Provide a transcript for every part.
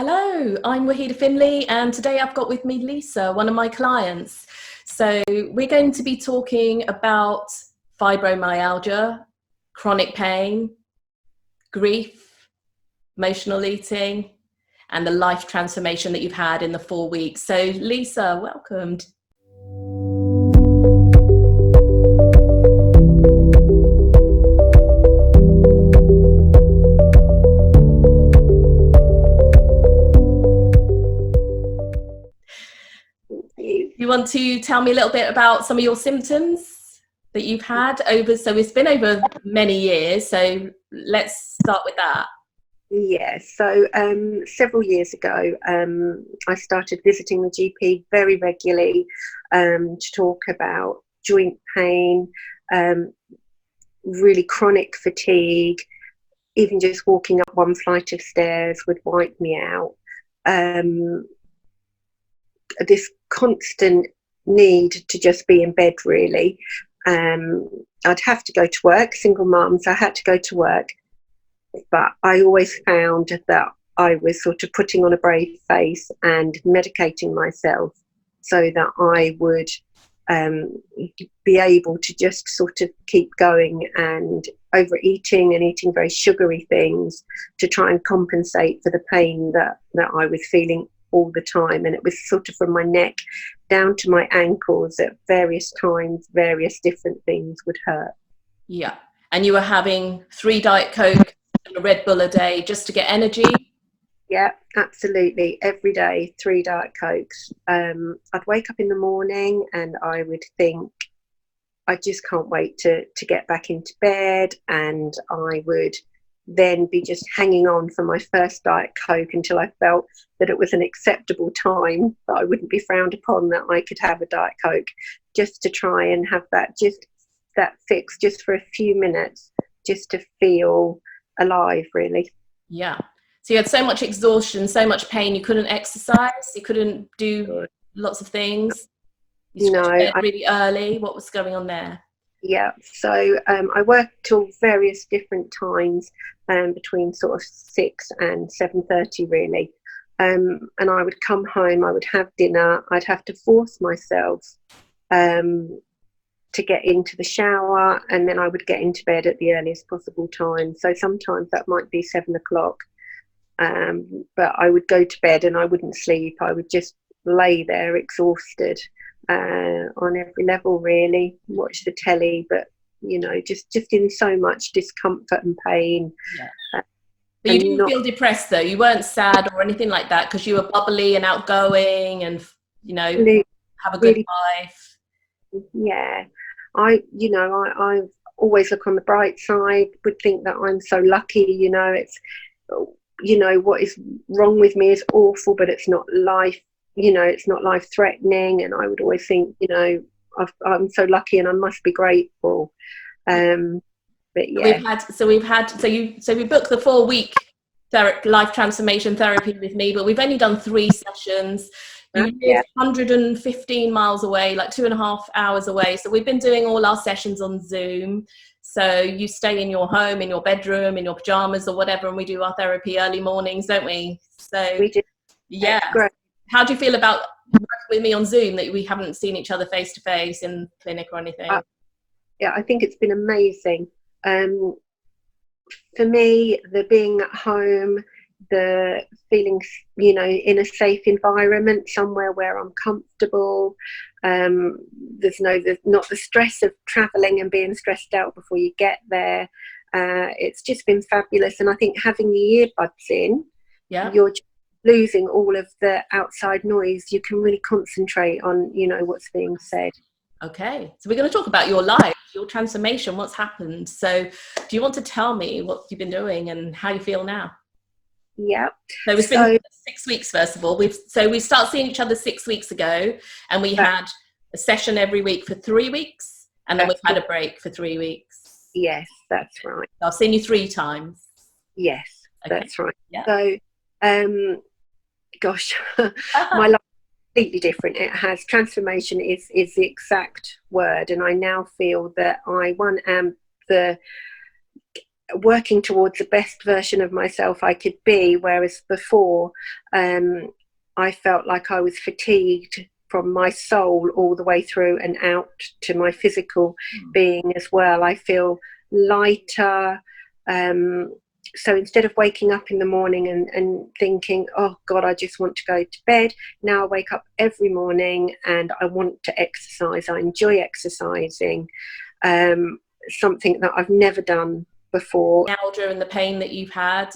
Hello, I'm Wahida Finley, and today I've got with me Lisa, one of my clients. So we're going to be talking about fibromyalgia, chronic pain, grief, emotional eating, and the life transformation that you've had in the 4 weeks. So Lisa, welcome. You want to tell me a little bit about some of your symptoms that you've had over, so it's been over many years, so let's start with that. Yes, so several years ago, I started visiting the GP very regularly to talk about joint pain, really chronic fatigue, even just walking up one flight of stairs would wipe me out. This constant need to just be in bed, really. I'd have to go to work, single mum, so I had to go to work. But I always found that I was sort of putting on a brave face and medicating myself so that I would be able to just sort of keep going, and overeating and eating very sugary things to try and compensate for the pain that I was feeling all the time. And it was sort of from my neck down to my ankles at various times, various different things would hurt. Yeah, and you were having 3 Diet Coke and a Red Bull a day just to get energy? Yeah, absolutely. Every day, 3 Diet Cokes. I'd wake up in the morning and I would think, I just can't wait to get back into bed, and I would then be just hanging on for my first Diet Coke until I felt that it was an acceptable time, that I wouldn't be frowned upon, that I could have a Diet Coke, just to try and have that fix just for a few minutes, just to feel alive, really. Yeah. So you had so much exhaustion, so much pain, you couldn't exercise, you couldn't do lots of things. You No, went to bed really early. What was going on there? Yeah, so I worked till various different times, between sort of 6 and 7:30 really, and I would come home, I would have dinner, I'd have to force myself to get into the shower, and then I would get into bed at the earliest possible time. So sometimes that might be 7 o'clock, but I would go to bed and I wouldn't sleep. I would just lay there exhausted, on every level, really. Watch the telly, but just in so much discomfort and pain. Yeah. But you didn't feel depressed though? You weren't sad or anything like that, because you were bubbly and outgoing and have a good life. Yeah, I always look on the bright side, would think that I'm so lucky. It's what is wrong with me is awful, but it's not life. It's not life threatening, and I would always think, I'm so lucky and I must be grateful. But yeah, we booked the 4-week life transformation therapy with me, but we've only done 3 sessions. You live 115 miles away, like 2.5 hours away. So we've been doing all our sessions on Zoom. So you stay in your home, in your bedroom, in your pajamas or whatever, and we do our therapy early mornings, don't we? So we do. Yeah. Great. How do you feel about working with me on Zoom, that we haven't seen each other face to face in clinic or anything? Yeah, I think it's been amazing. For me, the being at home, the feeling, in a safe environment, somewhere where I'm comfortable. There's not the stress of travelling and being stressed out before you get there. It's just been fabulous. And I think having the earbuds in, you're losing all of the outside noise. You can really concentrate on what's being said. Okay, so we're going to talk about your life, your transformation, what's happened. So do you want to tell me what you've been doing and how you feel now? Yeah, so it's been 6 weeks. First of all, we started seeing each other 6 weeks ago, and we had a session every week for 3 weeks, and then we've had a break for 3 weeks. Yes, that's right. I've seen you 3 times. Yes, that's right. Yeah. So gosh, my life is completely different. It has transformation is the exact word, and I now feel that I am working towards the best version of myself I could be, whereas before I felt like I was fatigued from my soul all the way through and out to my physical being as well. I feel lighter. So instead of waking up in the morning and thinking, oh God, I just want to go to bed, now I wake up every morning and I want to exercise. I enjoy exercising, something that I've never done before. Myalgia and the pain that you've had,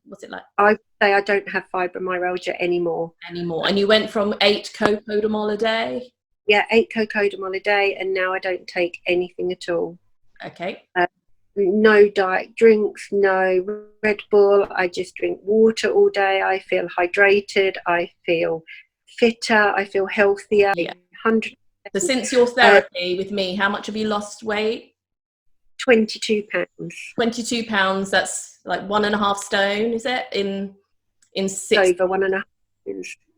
what's it like? I say I don't have fibromyalgia anymore. And you went from 8 cocodamol a day? Yeah, 8 cocodamol a day, and now I don't take anything at all. Okay. No diet drinks, no Red Bull. I just drink water all day. I feel hydrated. I feel fitter. I feel healthier. Yeah. 100%. So since your therapy with me, how much have you lost weight? 22 pounds. 22 pounds. That's like 1.5 stone, is it? In 6 over 1.5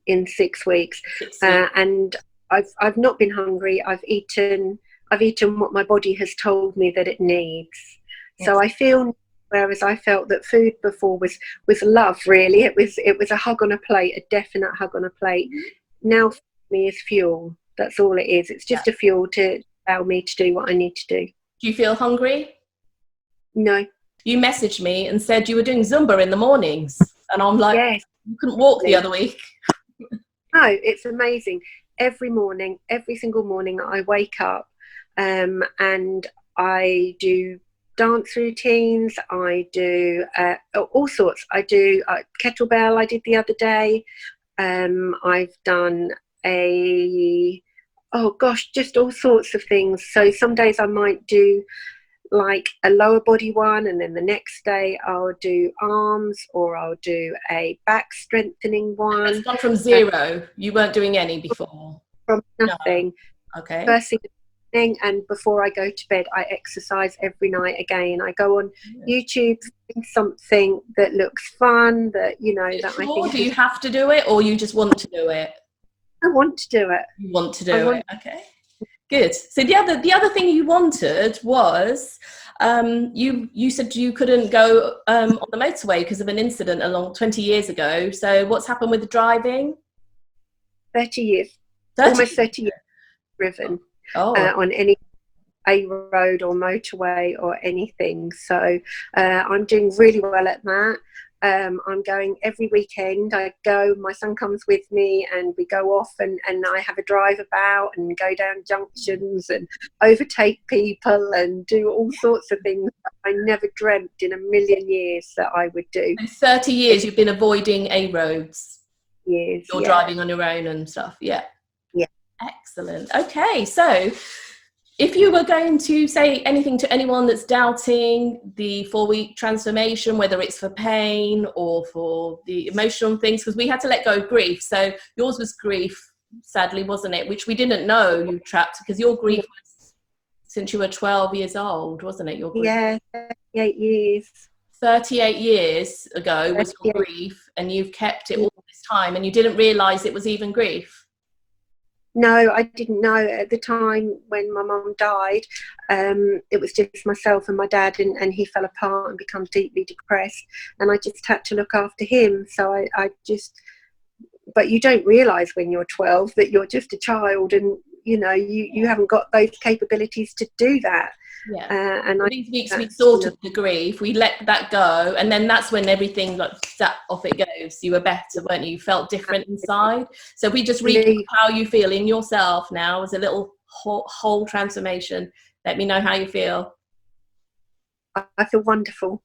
in 6 weeks. 6 weeks. And I've not been hungry. I've eaten what my body has told me that it needs. Yes. So I feel, whereas I felt that food before was love, really. It was a hug on a plate, a definite hug on a plate. Mm-hmm. Now for me is fuel. That's all it is. It's just a fuel to allow me to do what I need to do. Do you feel hungry? No. You messaged me and said you were doing Zumba in the mornings. And I'm like, yes. You couldn't walk the other week. No, it's amazing. Every morning, every single morning I wake up and I do dance routines. I do all sorts. I do kettlebell I did the other day. I've done just all sorts of things. So some days I might do like a lower body one, and then the next day I'll do arms, or I'll do a back strengthening one. It's gone from 0. You weren't doing any before? From nothing. No. Okay. First thing in the morning, and before I go to bed, I exercise every night again. I go on YouTube, something that looks fun, that that I think. Do you have to do it, or you just want to do it? I want to do it. You want to do it. Okay. Good. So the other thing you wanted was you said you couldn't go on the motorway because of an incident 20 years ago. So what's happened with the driving? 30 years. Almost 30 years driven on any A road or motorway or anything. So I'm doing really well at that. I'm going every weekend. I go, my son comes with me, and we go off and I have a drive about and go down junctions and overtake people and do all sorts of things I never dreamt in a million years that I would do. In 30 years you've been avoiding A roads? Years. You're driving on your own and stuff? Yeah. Yeah. Excellent. Okay, so if you were going to say anything to anyone that's doubting the 4-week transformation, whether it's for pain or for the emotional things, because we had to let go of grief. So yours was grief, sadly, wasn't it? Which we didn't know you trapped, because your grief was since you were 12 years old, wasn't it? Your grief? Yeah, 38 years. 38 years ago was your grief, and you've kept it all this time, and you didn't realise it was even grief. No, I didn't know at the time when my mum died. It was just myself and my dad, and he fell apart and became deeply depressed, and I just had to look after him. So but you don't realise when you're 12 that you're just a child, and you haven't got those capabilities to do that. Yeah. And these weeks we sorted the grief, we let that go, and then that's when everything off it goes. You were better, weren't you? You felt different inside. So we just read how you feel in yourself now as a little whole transformation. Let me know how you feel. I feel wonderful.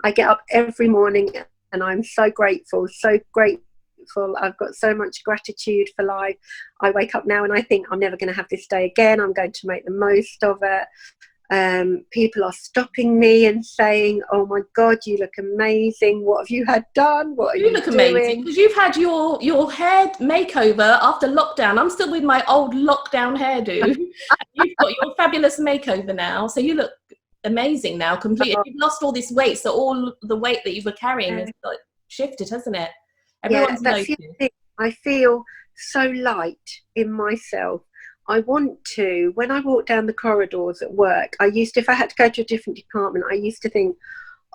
I get up every morning and I'm so grateful. I've got so much gratitude for life. I wake up now and I think I'm never going to have this day again. I'm going to make the most of it. People are stopping me and saying, "Oh my God, you look amazing! What have you had done? What are you look doing?" Amazing, because you've had your hair makeover after lockdown. I'm still with my old lockdown hairdo. You've got your fabulous makeover now, so you look amazing now. Completely, you've lost all this weight, so all the weight that you were carrying has shifted, hasn't it? Everyone's noticed. I feel so light in myself. I want to, when I walk down the corridors at work, if I had to go to a different department, I used to think,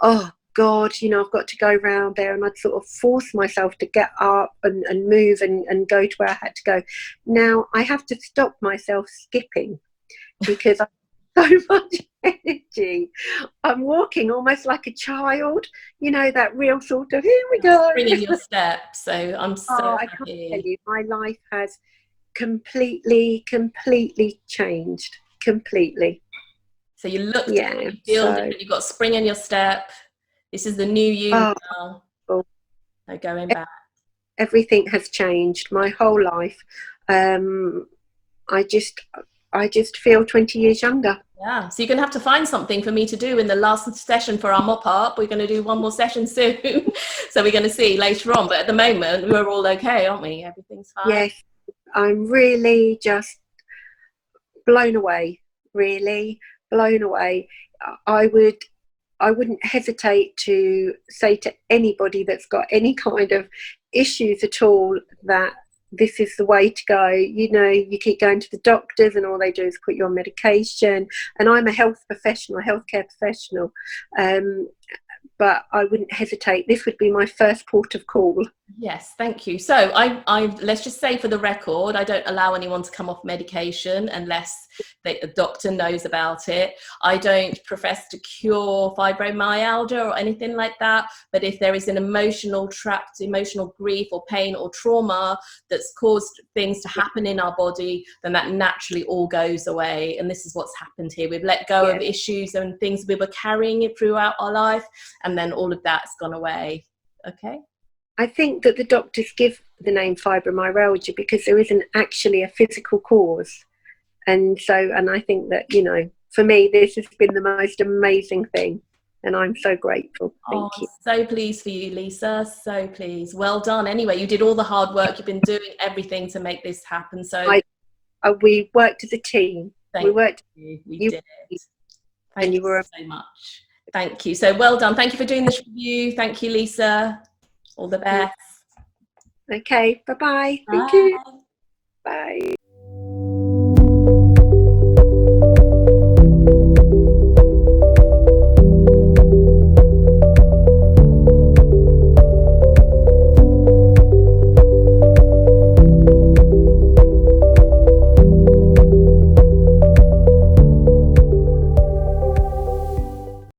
oh God, you know, I've got to go round there, and I'd sort of force myself to get up and move and go to where I had to go. Now I have to stop myself skipping because I've so much energy. I'm walking almost like a child, you know, that real sort of, here we go. Bringing your steps. So I'm so Oh, I can't happy. tell you, my life has completely changed. Completely. So you look Yeah. different, you feel different, you've got spring in your step. This is the new you now. Oh, No going back. everything has changed. My whole life. I just feel 20 years younger. Yeah, so you're going to have to find something for me to do in the last session for our mop-up. We're going to do one more session soon. So we're going to see later on. But at the moment, we're all okay, aren't we? Everything's fine. Yes, I'm really just blown away, really blown away. I wouldn't hesitate to say to anybody that's got any kind of issues at all that this is the way to go. You know, you keep going to the doctors and all they do is put you on medication. And I'm a healthcare professional. But I wouldn't hesitate. This would be my first port of call. Yes, thank you. So I let's just say for the record, I don't allow anyone to come off medication unless the doctor knows about it. I don't profess to cure fibromyalgia or anything like that. But if there is an emotional grief or pain or trauma that's caused things to happen in our body, then that naturally all goes away. And this is what's happened here. We've let go of issues and things we were carrying it throughout our life, and then all of that's gone away. Okay. I think that the doctors give the name fibromyalgia because there isn't actually a physical cause. And I think that, you know, for me, this has been the most amazing thing. And I'm so grateful. Thank you. So pleased for you, Lisa. So pleased. Well done. Anyway, you did all the hard work. You've been doing everything to make this happen. So we worked as a team. We did. Thank you so much. Thank you. So well done. Thank you for doing this review. Thank you, Lisa. All the best. Okay. Bye-bye. Thank you. Bye.